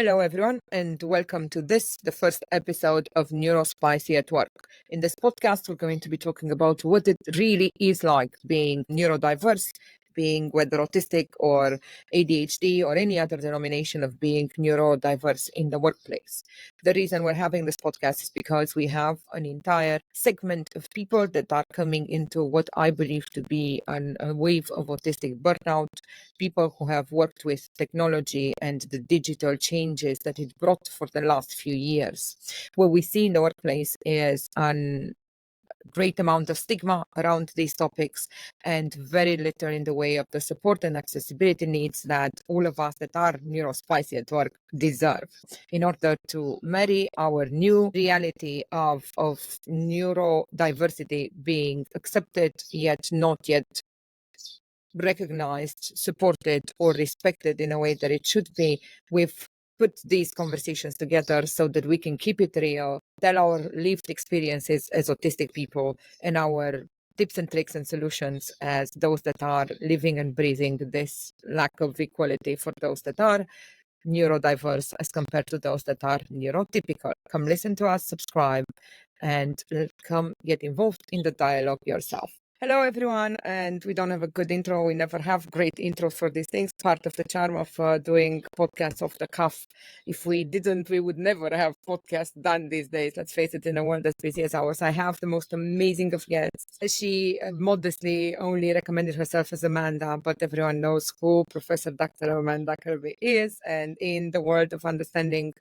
Hello, everyone, and welcome to the first episode of NeuroSpicy at Work. In this podcast, we're going to be talking about what it really is like being neurodiverse, being whether autistic or ADHD or any other denomination of being neurodiverse in the workplace. The reason we're having this podcast is because we have an entire segment of people that are coming into what I believe to be a wave of autistic burnout, people who have worked with technology and the digital changes that it brought for the last few years. What we see in the workplace is a great amount of stigma around these topics and very little in the way of the support and accessibility needs that all of us that are neurospicy at work deserve in order to marry our new reality of neurodiversity being accepted yet not yet recognized, supported, or respected in a way that it should be. We've put these conversations together so that we can keep it real, tell our lived experiences as autistic people, and our tips and tricks and solutions as those that are living and breathing this lack of equality for those that are neurodiverse as compared to those that are neurotypical. Come listen to us, subscribe, and come get involved in the dialogue yourself. Hello, everyone. And we don't have a good intro. We never have great intros for these things. Part of the charm of doing podcasts off the cuff. If we didn't, we would never have podcasts done these days. Let's face it, in a world as busy as ours. I have the most amazing of guests. She modestly only recommended herself as Amanda, but everyone knows who Professor Dr. Amanda Kirby is. And in the world of understanding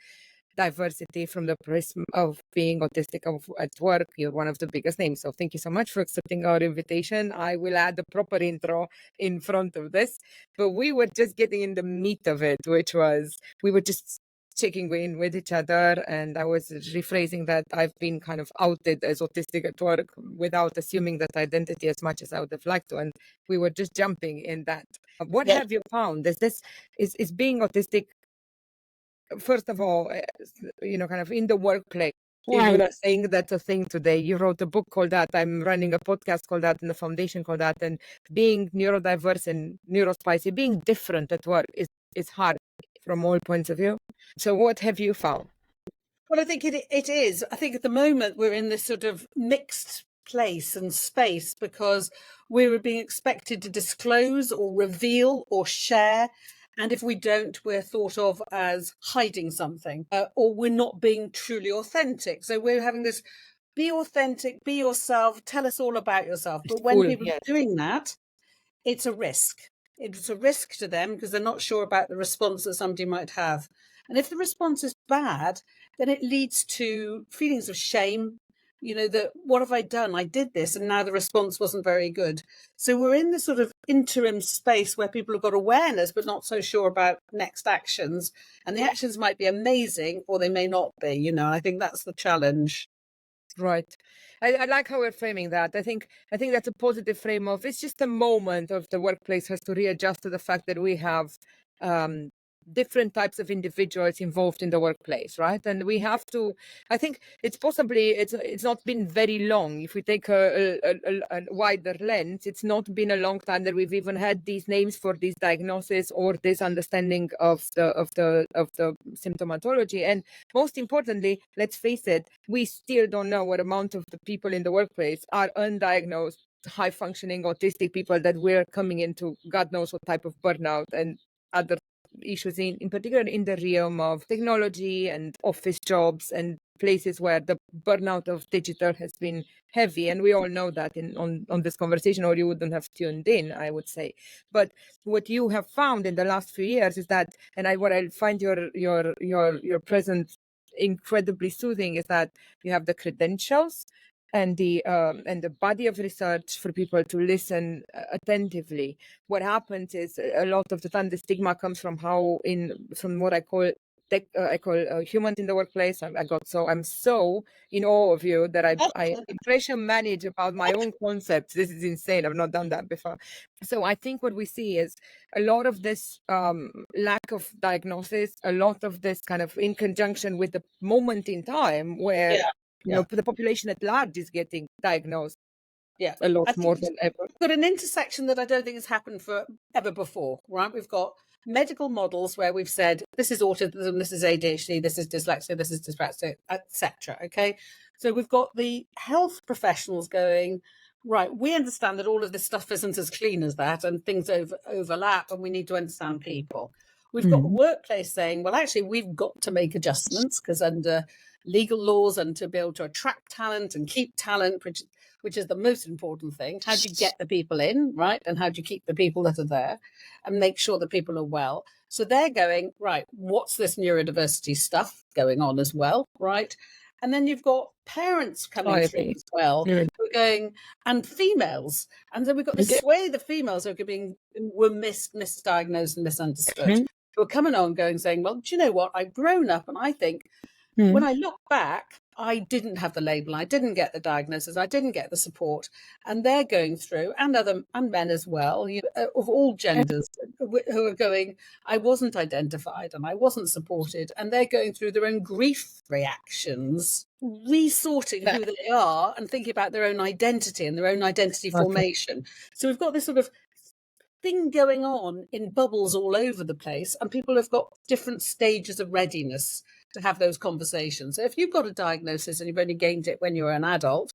diversity from the prism of being autistic at work, you're one of the biggest names. So thank you so much for accepting our invitation. I will add a proper intro in front of this, but we were just getting in the meat of it, which was we were just checking in with each other, and I was rephrasing that I've been kind of outed as autistic at work without assuming that identity as much as I would have liked to, and we were just jumping in that. What have you found? Is being autistic, first of all, kind of in the workplace? You're not saying that's a thing today. You wrote a book called that. I'm running a podcast called that and a foundation called that. And being neurodiverse and neurospicy, being different at work is hard from all points of view. So what have you found? Well, I think it is. I think at the moment we're in this sort of mixed place and space because we're being expected to disclose or reveal or share. And if we don't, we're thought of as hiding something or we're not being truly authentic. So we're having this be authentic, be yourself, tell us all about yourself. But when people are doing that, it's a risk. It's a risk to them because they're not sure about the response that somebody might have. And if the response is bad, then it leads to feelings of shame. That what have I done? I did this and now the response wasn't very good. So we're in this sort of interim space where people have got awareness but not so sure about next actions. And the actions might be amazing or they may not be. I think that's the challenge. Right. I like how we're framing that. I think that's a positive frame of it's just a moment of the workplace has to readjust to the fact that we have different types of individuals involved in the workplace, right? And we have to, I think it's not been very long. If we take a wider lens, it's not been a long time that we've even had these names for these diagnoses or this understanding of the symptomatology. And most importantly, let's face it, we still don't know what amount of the people in the workplace are undiagnosed high functioning autistic people that we're coming into God knows what type of burnout and other issues in particular in the realm of technology and office jobs and places where the burnout of digital has been heavy, and we all know that on this conversation, or you wouldn't have tuned in, I would say. But what you have found in the last few years is that, and what I find your presence incredibly soothing, is that you have the credentials and the body of research for people to listen attentively. What happens is a lot of the time the stigma comes from from what I call humans in the workplace. I'm so in awe of you that I impression manage about my own concepts. This is insane. I've not done that before. So I think what we see is a lot of this lack of diagnosis, a lot of this kind of in conjunction with the moment in time where the population at large is getting diagnosed a lot more than ever. We've got an intersection that I don't think has happened for ever before, right? We've got medical models where we've said, this is autism, this is ADHD, this is dyslexia, this is dyspraxia, etc. Okay. So we've got the health professionals going, right, we understand that all of this stuff isn't as clean as that and things overlap and we need to understand people. We've got the workplace saying, well, actually, we've got to make adjustments because under legal laws and to be able to attract talent and keep talent, which is the most important thing. How do you get the people in, right? And how do you keep the people that are there and make sure that people are well? So they're going, right, what's this neurodiversity stuff going on as well, right? And then you've got parents coming through as well, who are going, and females. And then we've got this swathe of females who were misdiagnosed and misunderstood, who are coming on going, saying, well, do you know what? I've grown up and I think when I look back, I didn't have the label, I didn't get the diagnosis, I didn't get the support. And they're going through, and men as well, of all genders, who are going, I wasn't identified and I wasn't supported. And they're going through their own grief reactions, resorting who they are and thinking about their own identity and their own identity formation. So we've got this sort of thing going on in bubbles all over the place, and people have got different stages of readiness to have those conversations. So if you've got a diagnosis and you've only gained it when you're an adult,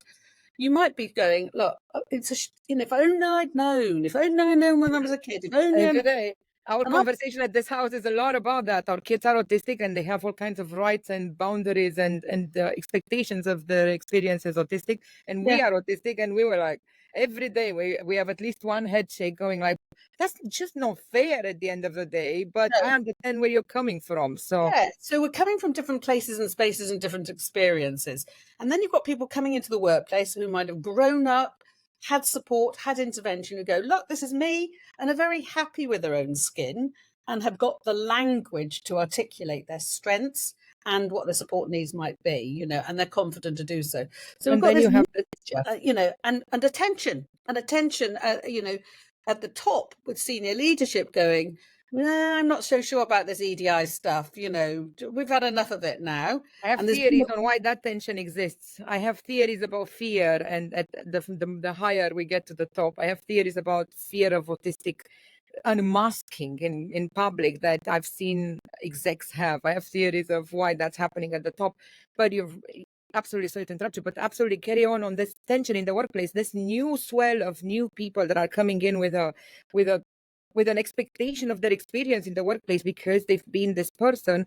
you might be going, look, it's if only I'd known, when I was a kid, if only our conversation at this house is a lot about that. Our kids are autistic and they have all kinds of rights and boundaries and expectations of their experience as autistic. And we are autistic, and we were like, every day we have at least one head shake going like, that's just not fair at the end of the day, but I understand where you're coming from. So we're coming from different places and spaces and different experiences. And then you've got people coming into the workplace who might have grown up, had support, had intervention, who go, look, this is me, and are very happy with their own skin and have got the language to articulate their strengths and what their support needs might be, and they're confident to do so. So we've got this, and attention, at the top with senior leadership going, I'm not so sure about this EDI stuff. We've had enough of it now. I have theories on why that tension exists. I have theories about fear, and at the higher we get to the top, I have theories about fear of autistic unmasking in public that I've seen execs have. I have theories of why that's happening at the top. But you're absolutely, sorry to interrupt you, but absolutely carry on this tension in the workplace, this new swell of new people that are coming in with an expectation of their experience in the workplace because they've been this person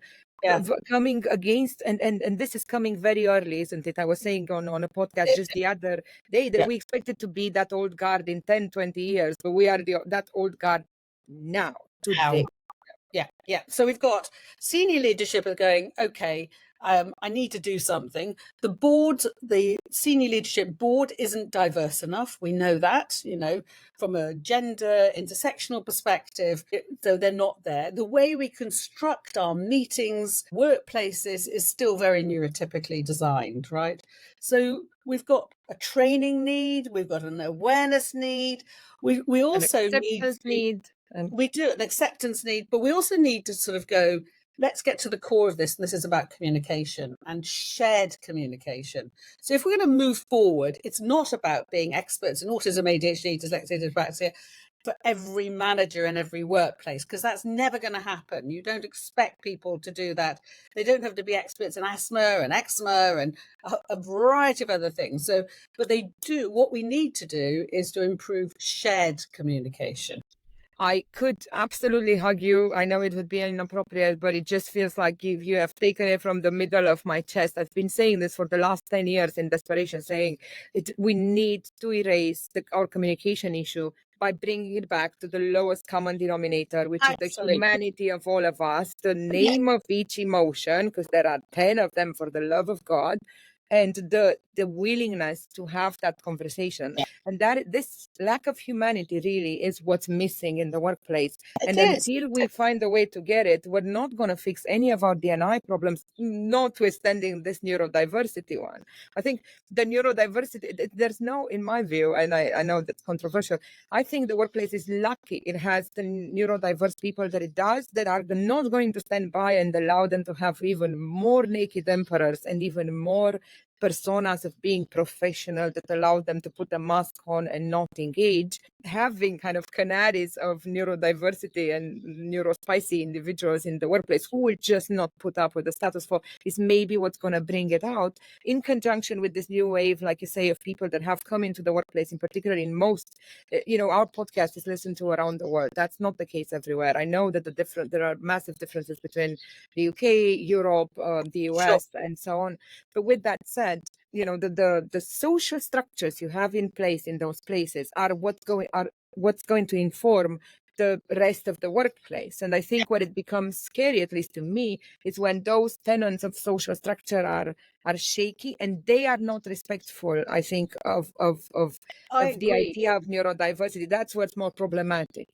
coming against, and this is coming very early, isn't it? I was saying on a podcast just the other day that we expected to be that old guard in 10, 20 years, but we are that old guard now, today. Yeah. So we've got senior leadership are going, okay, I need to do something. The senior leadership board isn't diverse enough. We know that, from a gender, intersectional perspective, so they're not there. The way we construct our meetings, workplaces is still very neurotypically designed, right? So we've got a training need, we've got an awareness need, we also need we do an acceptance need, but we also need to sort of go, let's get to the core of this. And this is about communication and shared communication. So if we're going to move forward, it's not about being experts in autism, ADHD, dyslexia, dyspraxia for every manager in every workplace, because that's never going to happen. You don't expect people to do that. They don't have to be experts in asthma and eczema and a variety of other things. So, but they do. What we need to do is to improve shared communication. I could absolutely hug you. I know it would be inappropriate, but it just feels like you have taken it from the middle of my chest. I've been saying this for the last 10 years in desperation, saying we need to erase our communication issue by bringing it back to the lowest common denominator, which is the humanity of all of us, the name of each emotion, because there are 10 of them, for the love of God, and the willingness to have that conversation. And that this lack of humanity really is what's missing in the workplace. Until we find a way to get it, we're not going to fix any of our D&I problems, notwithstanding this neurodiversity one. I think the neurodiversity, there's no, in my view, and I know that's controversial, I think the workplace is lucky it has the neurodiverse people that it does, that are not going to stand by and allow them to have even more naked emperors and even more personas of being professional that allow them to put a mask on and not engage, having kind of canaries of neurodiversity and neurospicy individuals in the workplace who will just not put up with the status quo is maybe what's going to bring it out, in conjunction with this new wave, like you say, of people that have come into the workplace, in particular in most, our podcast is listened to around the world. That's not the case everywhere. I know that there are massive differences between the UK, Europe, the US, and so on. But with that said, the social structures you have in place in those places are what's going to inform the rest of the workplace. And I think what it becomes scary, at least to me, is when those tenets of social structure are shaky and they are not respectful, I think, of the idea of neurodiversity. That's what's more problematic.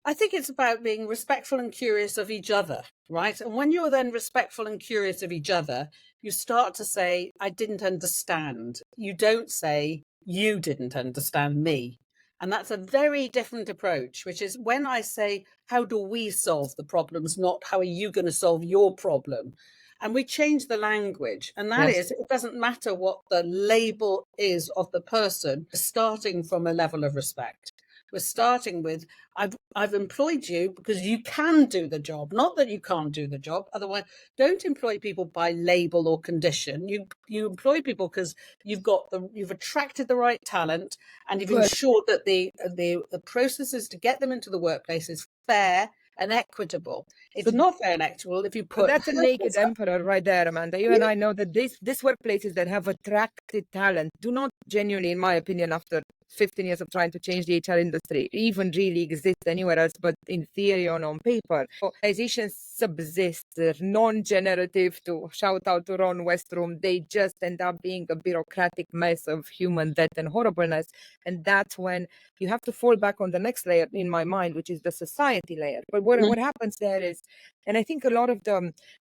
I think it's about being respectful and curious of each other, right? And when you're then respectful and curious of each other, you start to say, I didn't understand. You don't say, you didn't understand me. And that's a very different approach, which is when I say, how do we solve the problems, not how are you going to solve your problem? And we change the language. And that is, it doesn't matter what the label is of the person, starting from a level of respect. We're starting with, I've employed you because you can do the job, not that you can't do the job. Otherwise, don't employ people by label or condition. You employ people because you've attracted the right talent, and you've ensured that the processes to get them into the workplace is fair and equitable. It's not fair and equitable if you put... That's a naked emperor right there, Amanda. You and I know that these workplaces that have attracted talent do not genuinely, in my opinion, after 15 years of trying to change the HR industry, even really exist anywhere else but in theory or on paper. Organizations subsist. They're non-generative, to shout out to Ron Westrum. They just end up being a bureaucratic mess of human death and horribleness. And that's when you have to fall back on the next layer, in my mind, which is the society layer. But what happens there is, and I think a lot of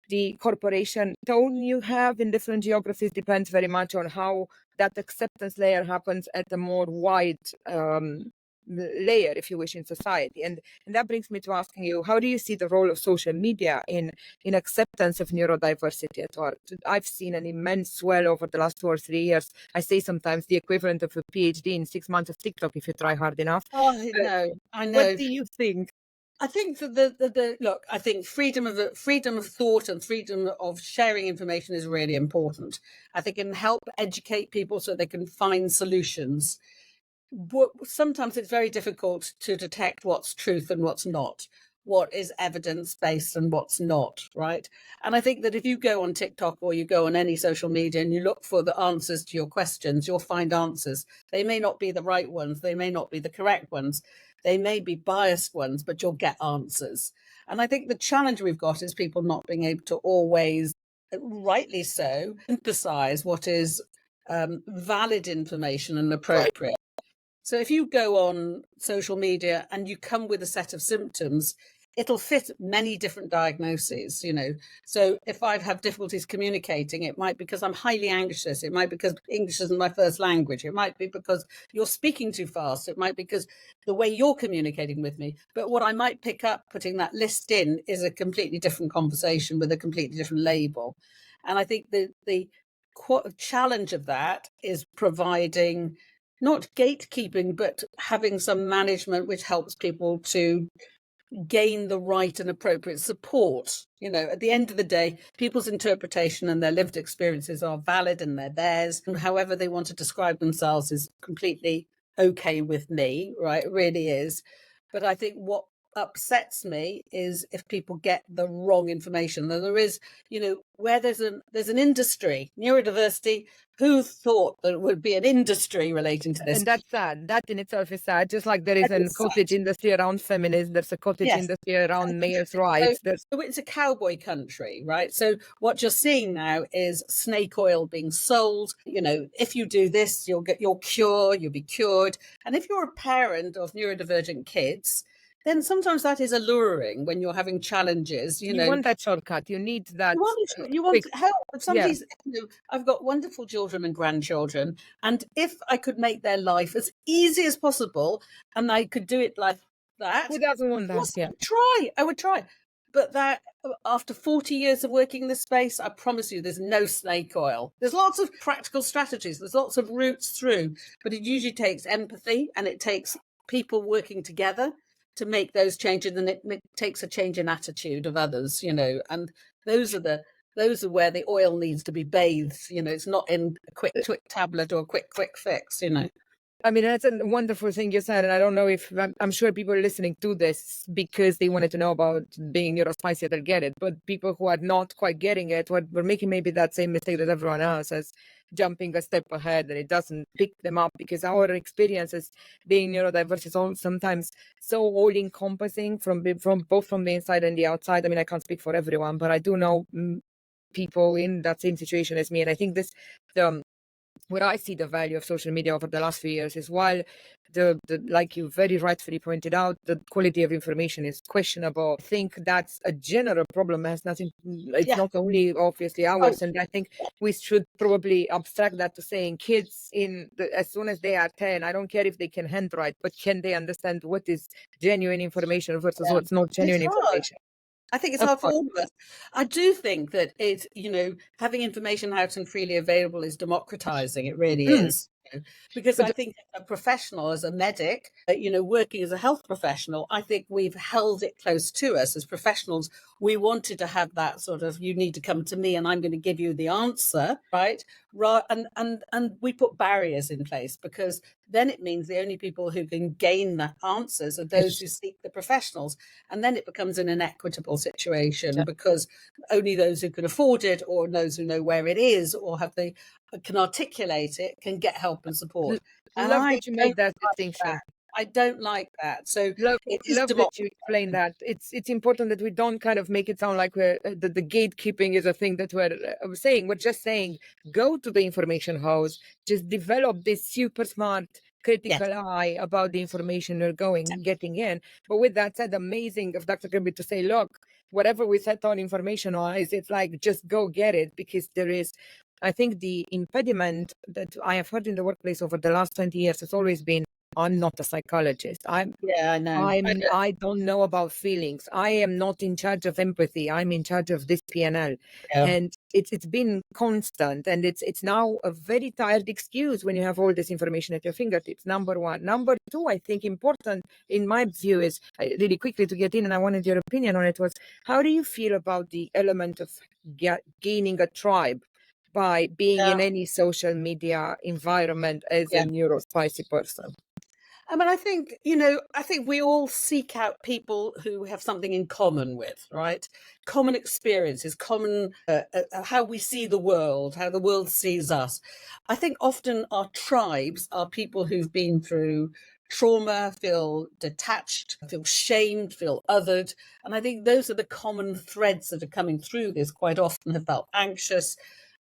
the corporation tone you have in different geographies depends very much on how that acceptance layer happens at a more wide layer, if you wish, in society. And that brings me to asking you, how do you see the role of social media in acceptance of neurodiversity at work? I've seen an immense swell over the last 2 or 3 years. I say sometimes the equivalent of a PhD in 6 months of TikTok if you try hard enough. Oh, I know. What do you think? I think that look, I think freedom of thought and freedom of sharing information is really important. I think it can help educate people so they can find solutions. But sometimes it's very difficult to detect what's truth and what's not, what is evidence-based and what's not, right? And I think that if you go on TikTok or you go on any social media and you look for the answers to your questions, you'll find answers. They may not be the right ones. They may not be the correct ones. They may be biased ones, but you'll get answers. And I think the challenge we've got is people not being able to always, rightly so, synthesize what is valid information and appropriate. So if you go on social media and you come with a set of symptoms, it'll fit many different diagnoses, So if I have difficulties communicating, it might be because I'm highly anxious. It might be because English isn't my first language. It might be because you're speaking too fast. It might be because the way you're communicating with me. But what I might pick up putting that list in is a completely different conversation with a completely different label. And I think the challenge of that is providing not gatekeeping, but having some management which helps people to gain the right and appropriate support. At the end of the day, people's interpretation and their lived experiences are valid and they're theirs. And however they want to describe themselves is completely okay with me, right? It really is. But I think what upsets me is if people get the wrong information. There is, where there's an industry, neurodiversity. Who thought that it would be an industry relating to this? And that's sad. That in itself is sad. Just like there is a cottage industry around feminism, there's a cottage industry around males' rights. So it's a cowboy country, right? So what you're seeing now is snake oil being sold. If you do this, you'll get your cure, you'll be cured. And if you're a parent of neurodivergent kids, then sometimes that is alluring when you're having challenges. You want that shortcut. You need that. You want help. If somebody's, I've got wonderful children and grandchildren, and if I could make their life as easy as possible, and I could do it like that, who doesn't want that? I would try. But that after 40 years of working in this space, I promise you there's no snake oil. There's lots of practical strategies, there's lots of routes through, but it usually takes empathy and it takes people working together to make those changes, and it takes a change in attitude of others, and those are where the oil needs to be bathed. It's not in a quick tablet or a quick fix. I mean, that's a wonderful thing you said. And I don't know if I'm sure people are listening to this because they wanted to know about being NeuroSpicy, they'll get it. But people who are not quite getting it, we're making maybe that same mistake that everyone else has, jumping a step ahead, and it doesn't pick them up because our experiences being neurodiverse is all sometimes so all encompassing from both from the inside and the outside. I mean, I can't speak for everyone, but I do know people in that same situation as me. And I think where I see the value of social media over the last few years is while the like you very rightfully pointed out, the quality of information is questionable. I think that's a general problem. It has nothing. It's not only obviously ours, and I think we should probably abstract that to saying kids as soon as they are 10. I don't care if they can handwrite, but can they understand what is genuine information versus what's not genuine information? I think it's hard for all of us. I do think that having information out and freely available is democratizing. It really is. Because I think as a professional, as a medic, working as a health professional, I think we've held it close to us as professionals. We wanted to have that sort of, you need to come to me and I'm going to give you the answer, right? And we put barriers in place because then it means the only people who can gain the answers are those who seek the professionals. And then it becomes an inequitable situation because only those who can afford it or those who know where it is or can articulate it can get help and support. I love that you made that distinction. I don't like that. So love that you explain that. It's important that we don't kind of make it sound like the gatekeeping is a thing that we're saying. We're just saying go to the information house, just develop this super smart critical eye about the information you're getting in. But with that said, amazing of Dr. Kirby to say, look, whatever we set on information wise, it's like just go get it, because there is, I think the impediment that I have heard in the workplace over the last 20 years has always been, I'm not a psychologist. I know. I don't know about feelings. I am not in charge of empathy. I'm in charge of this PNL. And it's been constant. And it's now a very tired excuse when you have all this information at your fingertips. Number one. Number two, I think important in my view is, really quickly to get in, and I wanted your opinion on it, was how do you feel about the element of gaining a tribe by being in any social media environment as a NeuroSpicy person? I mean, I think we all seek out people who have something in common with, right? Common experiences, common how we see the world, how the world sees us. I think often our tribes are people who've been through trauma, feel detached, feel shamed, feel othered. And I think those are the common threads that are coming through this. Quite often have felt anxious.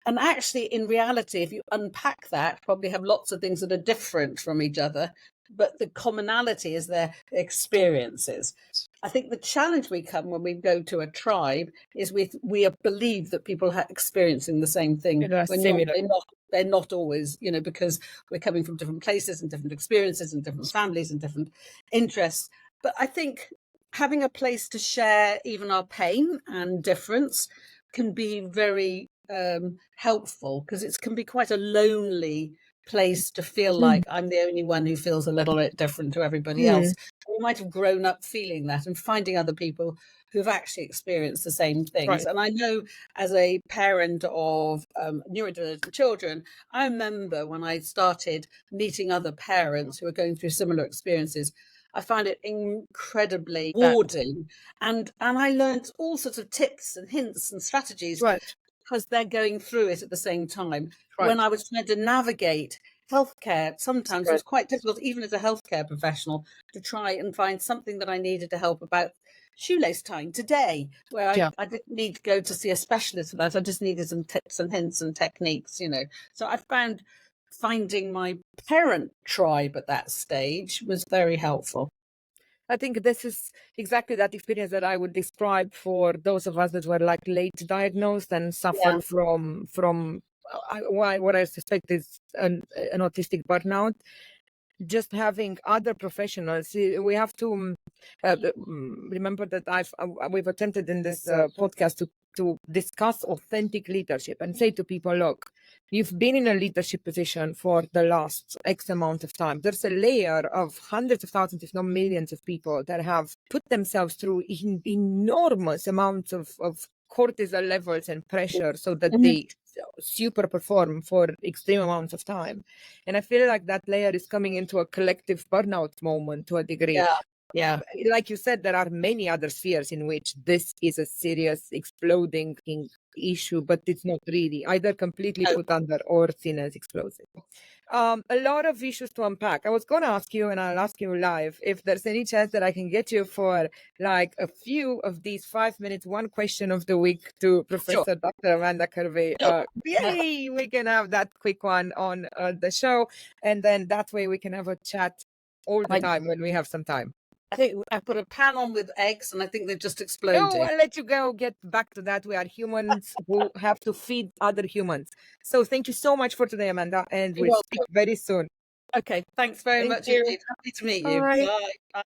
And actually, in reality, if you unpack that, probably have lots of things that are different from each other, but the commonality is their experiences. I think the challenge we come when we go to a tribe is we believe that people are experiencing the same thing. They're not always, because we're coming from different places and different experiences and different families and different interests. But I think having a place to share even our pain and difference can be very helpful, because it can be quite a lonely place to feel like I'm the only one who feels a little bit different to everybody else. We might have grown up feeling that, and finding other people who've actually experienced the same things. Right. And I know as a parent of neurodivergent children, I remember when I started meeting other parents who are going through similar experiences, I found it incredibly rewarding. And I learned all sorts of tips and hints and strategies. Right. Because they're going through it at the same time. Right. When I was trying to navigate healthcare, sometimes it was quite difficult, even as a healthcare professional, to try and find something that I needed to help about shoelace tying today, where I didn't need to go to see a specialist for that. I just needed some tips and hints and techniques, So I found finding my parent tribe at that stage was very helpful. I think this is exactly that experience that I would describe for those of us that were like late diagnosed and suffered from what I suspect is an autistic burnout. just having other professionals. We have to remember that we've attempted in this podcast to discuss authentic leadership and say to people, look, you've been in a leadership position for the last X amount of time. There's a layer of hundreds of thousands, if not millions of people that have put themselves through enormous amounts of cortisol levels and pressure so that they super perform for extreme amounts of time. And I feel like that layer is coming into a collective burnout moment to a degree. Yeah. Like you said, there are many other spheres in which this is a serious exploding issue, but it's not really either completely put under or seen as explosive. A lot of issues to unpack. I was going to ask you, and I'll ask you live, if there's any chance that I can get you for like a few of these 5 minutes, one question of the week to Professor Dr. Amanda Kirby. Yay, we can have that quick one on the show. And then that way we can have a chat all the time when we have some time. I think I put a pan on with eggs and I think they've just exploded. No, I'll let you go. Get back to that. We are humans who have to feed other humans. So thank you so much for today, Amanda. And we'll speak very soon. Okay. Thanks very much indeed. Happy to meet you. Bye. Bye.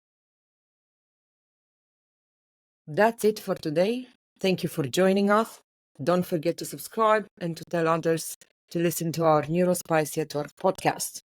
That's it for today. Thank you for joining us. Don't forget to subscribe and to tell others to listen to our NeuroSpicy Work podcast.